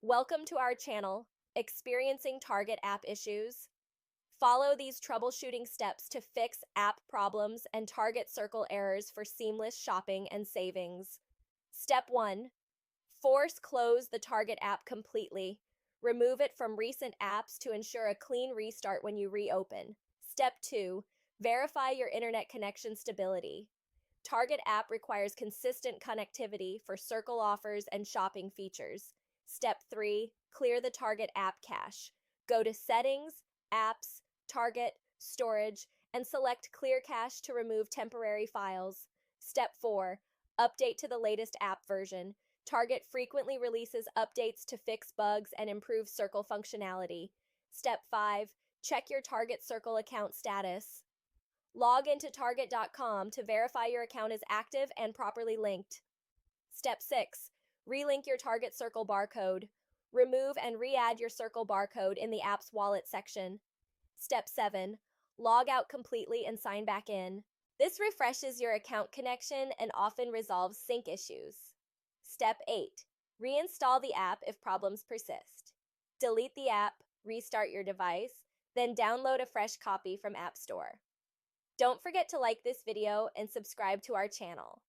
Welcome to our channel, Experiencing Target App Issues. Follow these troubleshooting steps to fix app problems and Target Circle errors for seamless shopping and savings. Step 1. Force close the Target app completely. Remove it from recent apps to ensure a clean restart when you reopen. Step 2. Verify your internet connection stability. Target app requires consistent connectivity for Circle offers and shopping features. Step 3. Clear the Target app cache. Go to Settings, Apps, Target, Storage, and select Clear Cache to remove temporary files. Step 4. Update to the latest app version. Target frequently releases updates to fix bugs and improve Circle functionality. Step 5. Check your Target Circle account status. Log into Target.com to verify your account is active and properly linked. Step 6. Relink your Target Circle barcode. Remove and re-add your Circle barcode in the app's wallet section. Step 7. Log out completely and sign back in. This refreshes your account connection and often resolves sync issues. Step 8. Reinstall the app if problems persist. Delete the app, restart your device, then download a fresh copy from App Store. Don't forget to like this video and subscribe to our channel.